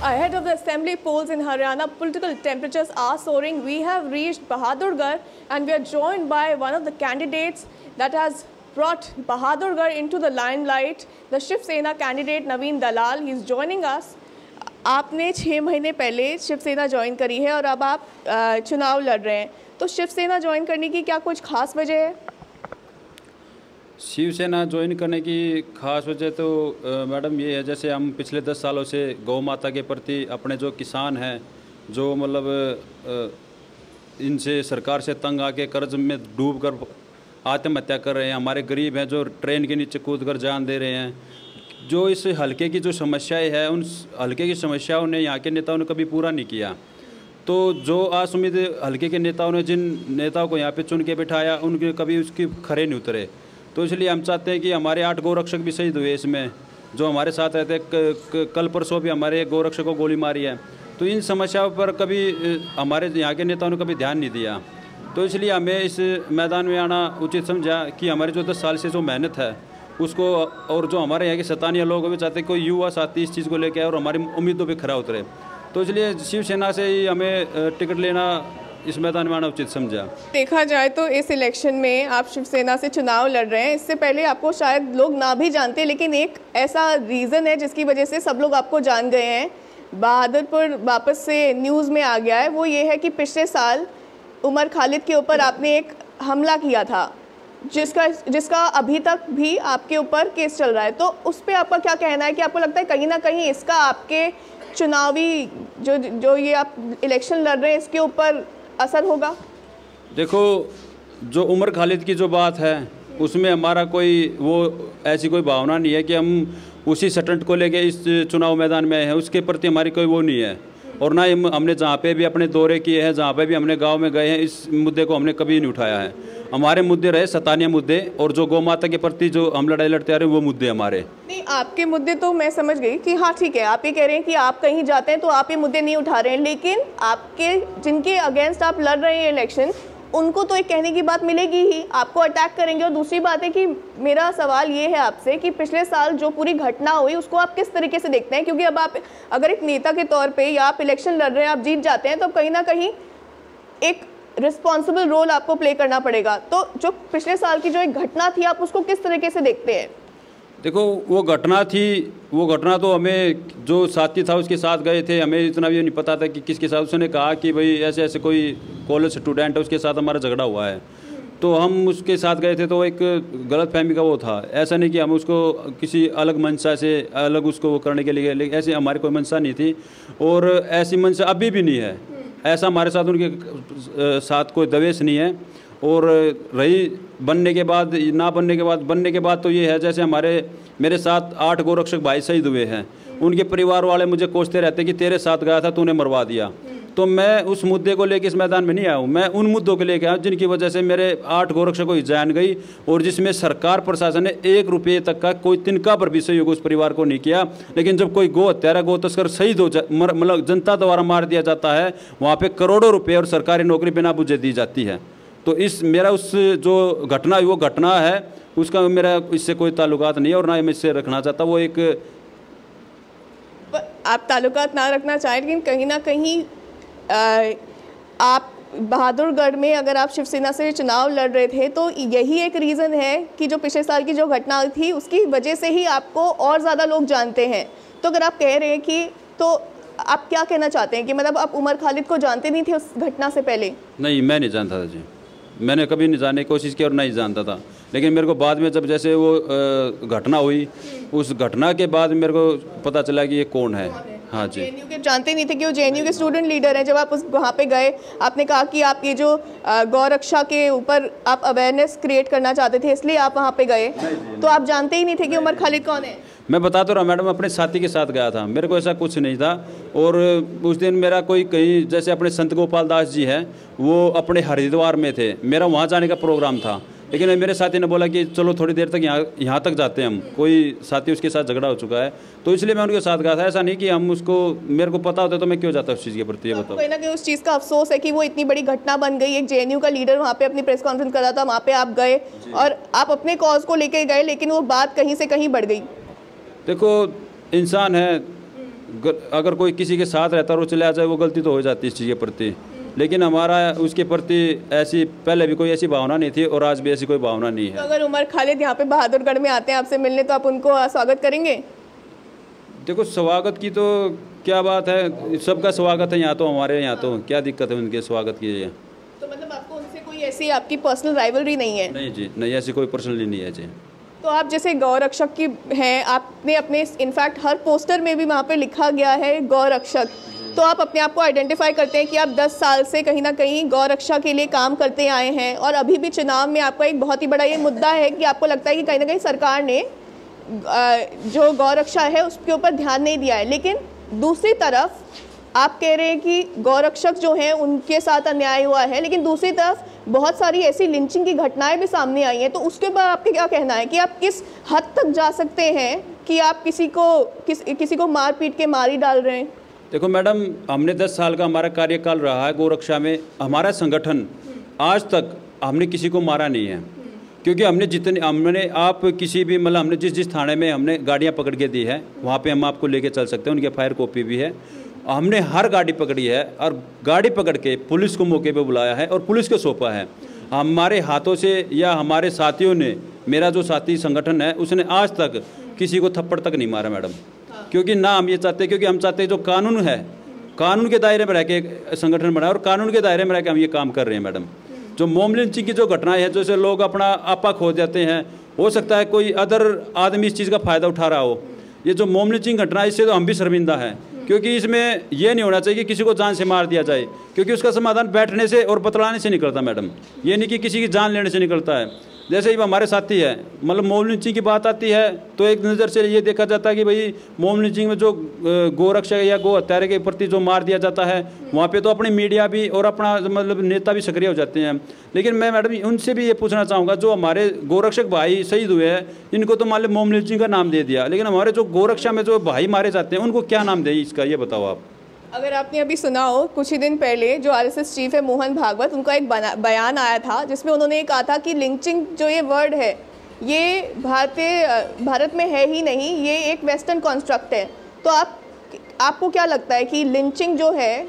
Ahead of the assembly polls in Haryana, political temperatures are soaring. We have reached Bahadurgarh and we are joined by one of the candidates that has brought Bahadurgarh into the limelight, the Shiv Sena candidate Naveen Dalal. He is joining us. आपने 6 महीने पहले Shiv Sena join करी है और अब आप चुनाव लड़ रहे हैं, तो शिवसेना ज्वाइन करने की क्या कुछ खास वजह है? शिवसेना ज्वाइन करने की खास वजह तो मैडम ये है, जैसे हम पिछले 10 सालों से गौ माता के प्रति अपने जो किसान हैं, जो मतलब इनसे सरकार से तंग आके कर्ज में डूब कर आत्महत्या कर रहे हैं, हमारे गरीब हैं जो ट्रेन के नीचे कूद कर जान दे रहे हैं, जो इस हलके की जो समस्याएं हैं उन हलके की समस्याओं ने यहाँ के नेताओं ने कभी पूरा नहीं किया। तो जो आस उम्मीद हलके के नेताओं ने जिन नेताओं को यहाँ पे चुन के बिठाया उनके कभी उसकी खरे नहीं उतरे। तो इसलिए हम चाहते हैं कि हमारे 8 गौरक्षक भी शहीद हुए इसमें, जो हमारे साथ रहते कल परसों भी हमारे गौरक्षक को गोली मारी है। तो इन समस्याओं पर कभी हमारे यहाँ के नेताओं ने कभी ध्यान नहीं दिया। तो इसलिए हमें इस मैदान में आना उचित समझा कि हमारे जो 10 साल से जो मेहनत है उसको, और जो हमारे यहाँ के सतानिया लोग भी चाहते हैं कोई युवा साथी इस चीज़ को लेकर और हमारी उम्मीदों पर खरा उतरे। तो इसलिए शिवसेना से ही हमें टिकट लेना इस मैदान में आना उचित समझा। देखा जाए तो इस इलेक्शन में आप शिवसेना से चुनाव लड़ रहे हैं। इससे पहले आपको शायद लोग ना भी जानते, लेकिन एक ऐसा रीज़न है जिसकी वजह से सब लोग आपको जान गए हैं, बहादुरपुर वापस से न्यूज़ में आ गया है। वो ये है कि पिछले साल उमर खालिद के ऊपर आपने एक हमला किया था, जिसका अभी तक भी आपके ऊपर केस चल रहा है। तो उस पर आपका क्या कहना है कि आपको लगता है कहीं ना कहीं इसका आपके चुनावी जो ये आप इलेक्शन लड़ रहे हैं इसके ऊपर असर होगा? देखो, जो उमर खालिद की जो बात है उसमें हमारा कोई वो ऐसी कोई भावना नहीं है कि हम उसी स्टंट को लेके इस चुनाव मैदान में आए हैं, उसके प्रति हमारी कोई वो नहीं है। और ना ही हमने जहाँ पे भी अपने दौरे किए हैं, जहाँ पे भी हमने गांव में गए हैं, इस मुद्दे को हमने कभी नहीं उठाया है। हमारे मुद्दे रहे सतानिया मुद्दे, और जो गौ माता के प्रति जो हम लड़ाई लड़ते आ रहे हैं वो मुद्दे हमारे। नहीं, आपके मुद्दे तो मैं समझ गई कि हाँ ठीक है, आप ये कह रहे हैं कि आप कहीं जाते हैं तो आप ये मुद्दे नहीं उठा रहे हैं, लेकिन आपके जिनके अगेंस्ट आप लड़ रहे हैं इलेक्शन, उनको तो एक कहने की बात मिलेगी ही, आपको अटैक करेंगे। और दूसरी बात है कि मेरा सवाल ये है आपसे कि पिछले साल जो पूरी घटना हुई उसको आप किस तरीके से देखते हैं? क्योंकि अब आप अगर एक नेता के तौर पे या आप इलेक्शन लड़ रहे हैं, आप जीत जाते हैं, तो कहीं ना कहीं एक रिस्पॉन्सिबल रोल आपको प्ले करना पड़ेगा। तो जो पिछले साल की जो एक घटना थी, आप उसको किस तरीके से देखते हैं? देखो, वो घटना तो हमें जो साथी था उसके साथ गए थे, हमें इतना भी नहीं पता था कि किसके साथ। उसने कहा कि भाई ऐसे ऐसे कोई कॉलेज स्टूडेंट है, उसके साथ हमारा झगड़ा हुआ है, तो हम उसके साथ गए थे। तो एक गलतफहमी का वो था, ऐसा नहीं कि हम उसको किसी अलग मंशा से अलग उसको वो करने के लिए, लेकिन ऐसी हमारी कोई मंशा नहीं थी और ऐसी मंशा अभी भी नहीं है। ऐसा हमारे साथ उनके साथ कोई दवेश नहीं है। और रही बनने के बाद ना बनने के बाद, बनने के बाद तो ये है, जैसे मेरे साथ 8 गोरक्षक भाई शहीद हुए हैं, उनके परिवार वाले मुझे कोसते रहते कि तेरे साथ गया था, तूने मरवा दिया। तो मैं उस मुद्दे को लेकर इस मैदान में नहीं आया हूँ, मैं उन मुद्दों को लेकर आया हूँ जिनकी वजह से मेरे 8 गोरक्षकों की जान गई, और जिसमें सरकार प्रशासन ने 1 रुपये तक का कोई तिनका पर भी सहयोग उस परिवार को नहीं किया। लेकिन जब कोई गौ हत्यारा, गौ तस्कर शहीद हो मतलब जनता द्वारा मार दिया जाता है, वहाँ पर करोड़ों रुपये और सरकारी नौकरी बिना बुझे दी जाती है। तो मेरा उस जो घटना हुई वो घटना है, उसका मेरा इससे कोई ताल्लुकात नहीं है और ना ही मैं इससे रखना चाहता। वो एक आप ताल्लुकात ना रखना चाहें, लेकिन कहीं ना कहीं आप बहादुरगढ़ में अगर आप शिवसेना से चुनाव लड़ रहे थे तो यही एक रीज़न है कि जो पिछले साल की जो घटना थी उसकी वजह से ही आपको और ज़्यादा लोग जानते हैं। तो अगर आप कह रहे हैं कि, तो आप क्या कहना चाहते हैं कि मतलब आप उमर खालिद को जानते नहीं थे उस घटना से पहले? नहीं, मैं नहीं जानता था जी, मैंने कभी नहीं जानने की कोशिश की और नहीं जानता था। लेकिन मेरे को बाद में जब जैसे वो घटना हुई, उस घटना के बाद मेरे को पता चला कि ये कौन है। हाँ जी। जेएनयू के जानते नहीं थे कि वो जेएनयू के स्टूडेंट लीडर हैं। जब आप वहाँ पे गए, आपने कहा कि आप ये जो गौ रक्षा के ऊपर आप अवेयरनेस क्रिएट करना चाहते थे, इसलिए आप वहाँ पे गए, तो आप जानते ही नहीं थे कि उमर खालिद कौन है? मैं बता तो रहा मैडम, अपने साथी के साथ गया था, मेरे को ऐसा कुछ नहीं था। और उस दिन मेरा कोई कहीं, जैसे अपने संत गोपाल दास जी हैं, वो अपने हरिद्वार में थे, मेरा वहाँ जाने का प्रोग्राम था, लेकिन मेरे साथी ने बोला कि चलो थोड़ी देर तक यहाँ तक जाते हैं हम, कोई साथी उसके साथ झगड़ा हो चुका है, तो इसलिए मैं उनके साथ गया था। ऐसा नहीं कि हम उसको, मेरे को पता होता तो मैं क्यों जाता उस चीज़ के प्रति, ये बताओ। कहीं ना कहीं उस चीज़ का अफसोस है कि वो इतनी बड़ी घटना बन गई, एक जेएनयू का लीडर वहाँ पे अपनी प्रेस कॉन्फ्रेंस कर रहा था, वहाँ पे आप गए और आप अपने कॉज को लेके गए, लेकिन वो बात कहीं से कहीं बढ़ गई। देखो, इंसान है, अगर कोई किसी के साथ रहता है और चले आ जाए, वो गलती तो हो जाती है इस चीज़ के प्रति। लेकिन हमारा उसके प्रति ऐसी पहले भी कोई ऐसी भावना नहीं थी और आज भी ऐसी कोई भावना नहीं है। तो अगर उमर खालिद यहाँ पे बहादुरगढ़ में आते हैं आपसे मिलने, तो आप उनको स्वागत करेंगे? देखो, स्वागत की तो क्या बात है, सबका स्वागत है यहाँ तो, हमारे यहाँ तो क्या दिक्कत है उनके स्वागत की। तो मतलब आपको उनसे कोई ऐसी आपकी पर्सनल राइवलरी नहीं है? नहीं जी, नहीं, ऐसी कोई पर्सनली नहीं है जी। तो आप जैसे गौरक्षक की हैं, आपने अपने इनफैक्ट हर पोस्टर में भी वहाँ पे लिखा गया है गौरक्षक, तो आप अपने आप को आइडेंटिफाई करते हैं कि आप 10 साल से कहीं ना कहीं गौरक्षा के लिए काम करते आए हैं, और अभी भी चुनाव में आपका एक बहुत ही बड़ा ये मुद्दा है कि आपको लगता है कि कहीं ना कहीं सरकार ने जो गौरक्षा है उसके ऊपर ध्यान नहीं दिया है। लेकिन दूसरी तरफ आप कह रहे हैं कि गौरक्षक जो हैं उनके साथ अन्याय हुआ है, लेकिन दूसरी तरफ बहुत सारी ऐसी लिंचिंग की घटनाएं भी सामने आई हैं। तो उसके ऊपर आपके क्या कहना है कि आप किस हद तक जा सकते हैं कि आप किसी को मार पीट के मार ही डाल रहे हैं? देखो मैडम, हमने 10 साल का हमारा कार्यकाल रहा है गौरक्षा में। हमारा संगठन आज तक हमने किसी को मारा नहीं है, क्योंकि हमने आप किसी भी मतलब हमने जिस थाने में हमने गाड़ियां पकड़ के दी है, वहाँ पे हम आपको लेके चल सकते हैं, उनकी फायर कॉपी भी है। हमने हर गाड़ी पकड़ी है और गाड़ी पकड़ के पुलिस को मौके पे बुलाया है और पुलिस को सौंपा है। हमारे हाथों से या हमारे साथियों ने, मेरा जो साथी संगठन है उसने आज तक किसी को थप्पड़ तक नहीं मारा मैडम, क्योंकि ना हम ये चाहते, क्योंकि हम चाहते हैं जो कानून है, कानून के दायरे में रह के संगठन बनाए और कानून के दायरे में रह के हम ये काम कर रहे हैं मैडम। जो मॉब लिंचिंग की जो घटनाएं हैं, जैसे लोग अपना आपा खो जाते हैं, हो सकता है कोई अदर आदमी इस चीज़ का फ़ायदा उठा रहा हो। ये जो मॉब लिंचिंग घटना है, इससे तो हम भी शर्मिंदा हैं, क्योंकि इसमें ये नहीं होना चाहिए कि किसी को जान से मार दिया जाए, क्योंकि उसका समाधान बैठने से और बतलाने से निकलता मैडम, ये नहीं कि किसी की जान लेने से निकलता है। जैसे ही हमारे साथी है, मतलब मॉब लिंचिंग की बात आती है तो एक नज़र से ये देखा जाता है कि भाई मॉब लिंचिंग में जो गोरक्षक या गो हत्यारे के प्रति जो मार दिया जाता है, वहाँ पे तो अपनी मीडिया भी और अपना मतलब नेता भी सक्रिय हो जाते हैं। लेकिन मैं मैडम उनसे भी ये पूछना चाहूँगा, जो हमारे गोरक्षक भाई शहीद हुए हैं, इनको तो मान लो मॉब लिंचिंग का नाम दे दिया, लेकिन हमारे जो गोरक्षा में जो भाई मारे जाते हैं उनको क्या नाम दें इसका, ये बताओ आप। अगर आपने अभी सुना हो, कुछ ही दिन पहले जो आरएसएस चीफ है मोहन भागवत, उनका एक बयान आया था जिसमें उन्होंने ये कहा था कि लिंचिंग जो ये वर्ड है ये भारत में है ही नहीं, ये एक वेस्टर्न कॉन्स्ट्रक्ट है। तो आपको क्या लगता है कि लिंचिंग जो है,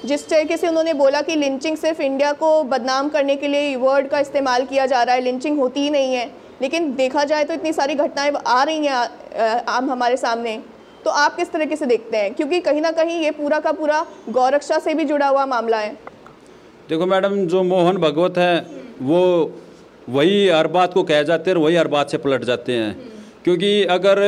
जिस तरीके से उन्होंने बोला कि लिंचिंग सिर्फ इंडिया को बदनाम करने के लिए वर्ड का इस्तेमाल किया जा रहा है, लिंचिंग होती ही नहीं है, लेकिन देखा जाए तो इतनी सारी घटनाएं आ रही हैं हमारे सामने, तो आप किस तरीके से देखते हैं? क्योंकि कहीं ना कहीं ये पूरा का पूरा गौरक्षा से भी जुड़ा हुआ मामला है। देखो मैडम, जो मोहन भागवत है वो वही हर बात को कह जाते हैं और वही हर बात से पलट जाते हैं, क्योंकि अगर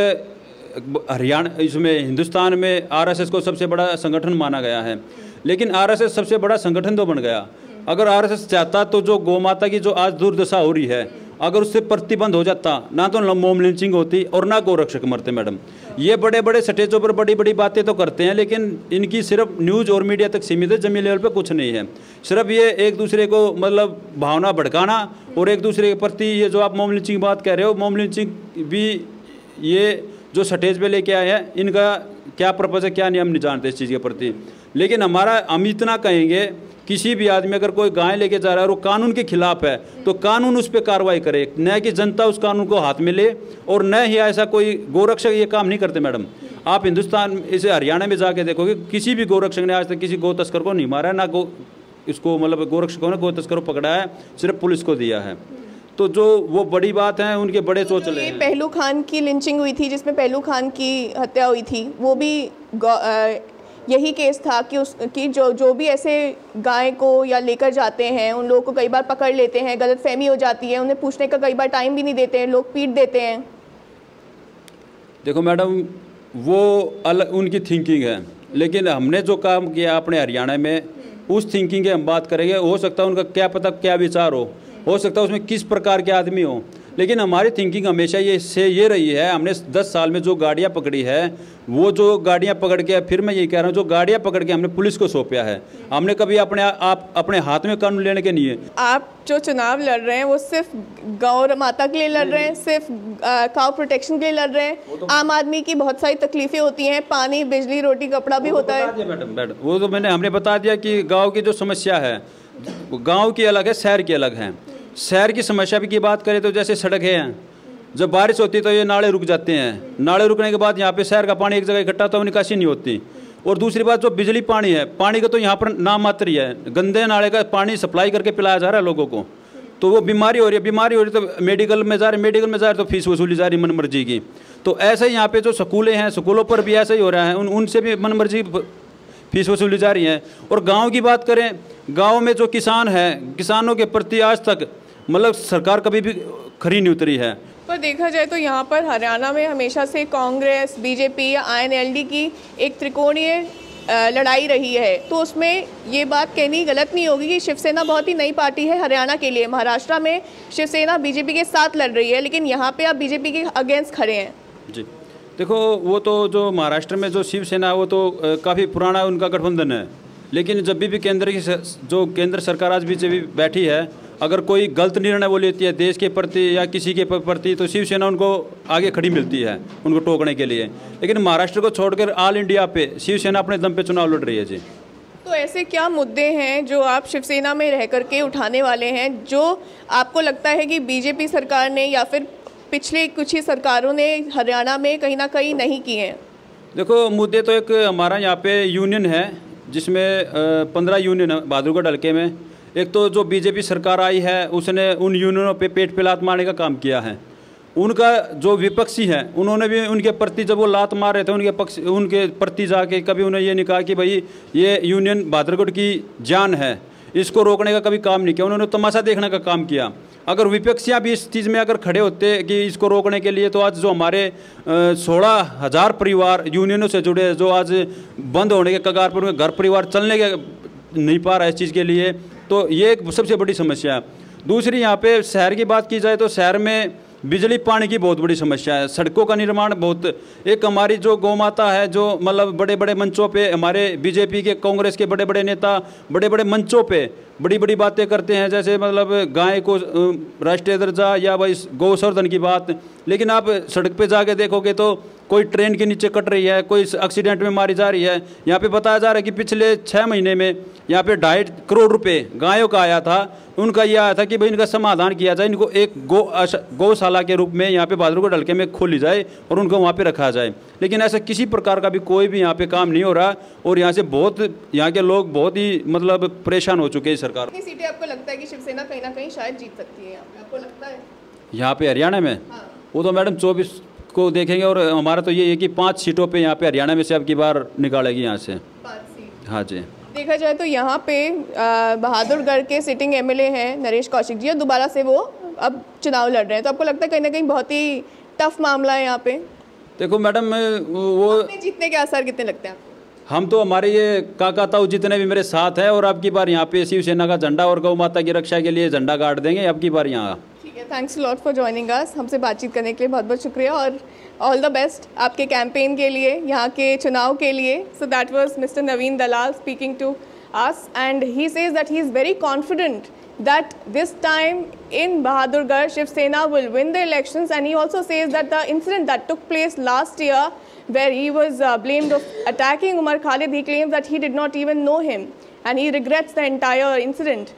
हरियाणा इसमें हिंदुस्तान में आरएसएस को सबसे बड़ा संगठन माना गया है, लेकिन आरएसएस सबसे बड़ा संगठन तो बन गया। अगर आरएसएस चाहता तो जो गौ माता की जो आज दुर्दशा हो रही है, अगर उससे प्रतिबंध हो जाता, ना तो मॉब लिंचिंग होती और ना गोरक्षक मरते मैडम। ये बड़े बड़े स्टेजों पर बड़ी बड़ी बातें तो करते हैं, लेकिन इनकी सिर्फ न्यूज़ और मीडिया तक सीमित है, जमीन लेवल पे कुछ नहीं है। सिर्फ ये एक दूसरे को मतलब भावना भड़काना और एक दूसरे के प्रति ये जो आप मॉब लिंचिंग बात कह रहे हो, मॉब लिंचिंग भी ये जो स्टेज पे लेके आए हैं, इनका क्या पर्पज़ है क्या नहीं हम नहीं जानते इस चीज़ के प्रति। लेकिन हम इतना कहेंगे, किसी भी आदमी अगर कोई गाय लेके जा रहा है और वो कानून के खिलाफ है तो कानून उस पर कार्रवाई करे, न कि जनता उस कानून को हाथ में ले, और न ही ऐसा कोई गोरक्षक ये काम नहीं करते मैडम। आप हिंदुस्तान इसे हरियाणा में जाके देखोगे, किसी भी गोरक्षक ने आज तक किसी गौ तस्कर को नहीं मारा है, ना इसको मतलब गोरक्षकों ने गौ तस्कर को पकड़ा है, सिर्फ पुलिस को दिया है। तो जो वो बड़ी बात है, उनके बड़े चोचले हैं। पहलू खान की लिंचिंग हुई थी, जिसमें पहलू खान की हत्या हुई थी, वो भी यही केस था कि जो भी ऐसे गाय को या लेकर जाते हैं, उन लोगों को कई बार पकड़ लेते हैं, गलतफहमी हो जाती है, उन्हें पूछने का कई बार टाइम भी नहीं देते हैं, लोग पीट देते हैं। देखो मैडम, वो अलग उनकी थिंकिंग है, लेकिन हमने जो काम किया अपने हरियाणा में, उस थिंकिंग की हम बात करेंगे। हो सकता है उनका क्या पता क्या विचार हो सकता है उसमें किस प्रकार के आदमी हो, लेकिन हमारी थिंकिंग हमेशा ये रही है। हमने 10 साल में जो गाड़ियाँ पकड़ी है, वो जो गाड़ियाँ पकड़ के, फिर मैं ये कह रहा हूँ, जो गाड़ियाँ पकड़ के हमने पुलिस को सौंपा है, हमने कभी अपने हाथ में कानून लेने के नहीं है। आप जो चुनाव लड़ रहे हैं वो सिर्फ गौ माता के लिए लड़ रहे हैं, सिर्फ काउ प्रोटेक्शन के लिए लड़ रहे हैं? आम आदमी की बहुत सारी तकलीफें होती हैं, पानी, बिजली, रोटी, कपड़ा भी होता है। मैडम वो तो हमने बता दिया कि गाँव की जो समस्या है, गाँव की अलग है, शहर की अलग है। शहर की समस्या की बात करें तो जैसे सड़कें हैं, जब बारिश होती है तो ये नाले रुक जाते हैं, नाले रुकने के बाद यहाँ पे शहर का पानी एक जगह इकट्ठा तो निकासी नहीं होती। और दूसरी बात जो बिजली पानी है, पानी का तो यहाँ पर नाम मात्र ही है, गंदे नाले का पानी सप्लाई करके पिलाया जा रहा है लोगों को, तो वो बीमारी हो रही है, बीमारी हो रही है तो मेडिकल में जा रहे, मेडिकल में जा रहे तो फीस वसूली जा रही मन मर्जी की। तो ऐसे ही यहाँ पे जो स्कूलें हैं, स्कूलों पर भी ऐसा ही हो रहा है, उनसे भी मन मर्जी फीस वसूली जा रही है। और गाँव की बात करें, गाँव में जो किसान हैं, किसानों के प्रति आज तक मतलब सरकार कभी भी खरी नहीं उतरी है। पर देखा जाए तो यहाँ पर हरियाणा में हमेशा से कांग्रेस, बीजेपी या INLD की एक त्रिकोणीय लड़ाई रही है, तो उसमें ये बात कहनी गलत नहीं होगी कि शिवसेना बहुत ही नई पार्टी है हरियाणा के लिए। महाराष्ट्र में शिवसेना बीजेपी के साथ लड़ रही है, लेकिन यहाँ पे आप बीजेपी के अगेंस्ट खड़े हैं। जी देखो, वो तो जो महाराष्ट्र में जो शिवसेना है वो तो काफ़ी पुराना उनका गठबंधन है, लेकिन जब भी केंद्र की जो केंद्र सरकार आज बीजेपी बैठी है, अगर कोई गलत निर्णय वो लेती है देश के प्रति या किसी के प्रति, तो शिवसेना उनको आगे खड़ी मिलती है उनको टोकने के लिए। लेकिन महाराष्ट्र को छोड़कर ऑल इंडिया पे शिवसेना अपने दम पे चुनाव लड़ रही है। जी, तो ऐसे क्या मुद्दे हैं जो आप शिवसेना में रह करके उठाने वाले हैं, जो आपको लगता है कि बीजेपी सरकार ने या फिर पिछले कुछ ही सरकारों ने हरियाणा में कहीं ना कहीं नहीं किए हैं? देखो, मुद्दे तो एक हमारा यहाँ पे यूनियन है, जिसमें 15 यूनियन है बहादुरगढ़ हल्के में। एक तो जो बीजेपी सरकार आई है उसने उन यूनियनों पे पेट पे लात मारने का काम किया है। उनका जो विपक्षी है, उन्होंने भी उनके प्रति जब वो लात मार रहे थे उनके प्रति जाके कभी उन्हें ये नहीं कहा कि भाई ये यूनियन बहादुरगढ़ की जान है, इसको रोकने का कभी काम नहीं किया। उन्होंने तमाशा देखने का काम किया। अगर विपक्षियाँ भी इस चीज़ में अगर खड़े होते कि इसको रोकने के लिए, तो आज जो हमारे 16,000 परिवार यूनियनों से जुड़े हैं, जो आज बंद होने के कगार पर, घर परिवार चलने के नहीं पा रहा है इस चीज़ के लिए, तो ये एक सबसे बड़ी समस्या है। दूसरी, यहाँ पे शहर की बात की जाए तो शहर में बिजली पानी की बहुत बड़ी समस्या है, सड़कों का निर्माण बहुत। एक हमारी जो गौ माता है, जो मतलब बड़े बड़े मंचों पे हमारे बीजेपी के, कांग्रेस के बड़े बड़े नेता बड़े बड़े मंचों पे बड़ी बड़ी बातें करते हैं, जैसे मतलब गाय को राष्ट्रीय दर्जा या भाई गौ संवर्धन की बात, लेकिन आप सड़क पे जाके देखोगे तो कोई ट्रेन के नीचे कट रही है, कोई एक्सीडेंट में मारी जा रही है। यहाँ पे बताया जा रहा है कि पिछले 6 महीने में यहाँ पे 2.5 करोड़ रुपए गायों का आया था। उनका यह आया था कि भाई इनका समाधान किया जाए, इनको एक गौशाला के रूप में यहाँ पे बहादुरगढ़ हल्के में खोली जाए और उनको वहाँ पे रखा जाए। लेकिन ऐसा किसी प्रकार का भी कोई भी यहाँ पे काम नहीं हो रहा, और यहाँ से यहाँ के लोग बहुत ही मतलब परेशान हो चुके हैं सरकार। कितनी सीटें आपको लगता है कि शिवसेना कहीं ना कहीं शायद जीत सकती है? आपको लगता है यहाँ पे हरियाणा में? हाँ। वो तो मैडम 24 को देखेंगे, और हमारा तो ये है कि 5 सीटों पे यहाँ पे हरियाणा में से अब की बार निकालेगी यहाँ से 5 सीट। हाँ जी। देखा जाए तो यहाँ पे बहादुरगढ़ के सिटिंग MLA हैं नरेश कौशिक जी, और दोबारा से वो अब चुनाव लड़ रहे हैं, तो आपको लगता है कहीं ना कहीं बहुत ही टफ मामला है यहाँ पे? देखो मैडम, वो जीतने के आसार कितने लगते हैं आपको? हम तो हमारे ये काका ताऊ जितने भी मेरे साथ हैं, और अब की बार यहाँ पे शिवसेना का झंडा और गौ माता की रक्षा के लिए झंडा गाड़ देंगे अब की बार यहाँ। ठीक है, thanks lot for joining us. हमसे बातचीत करने के लिए बहुत बहुत शुक्रिया, और ऑल द बेस्ट आपके कैंपेन के लिए, यहाँ के चुनाव के लिए। So that was mister Naveen Dalal speaking to us, and he says that he is very confident that this time in Bahadurgarh, Shiv Sena will win the elections, and he also says that the incident that took place last year where he was blamed of attacking Umar Khalid, he claims that he did not even know him, and he regrets the entire incident.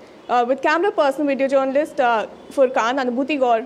With camera person, video journalist Furkan, Anubhuti Gaur.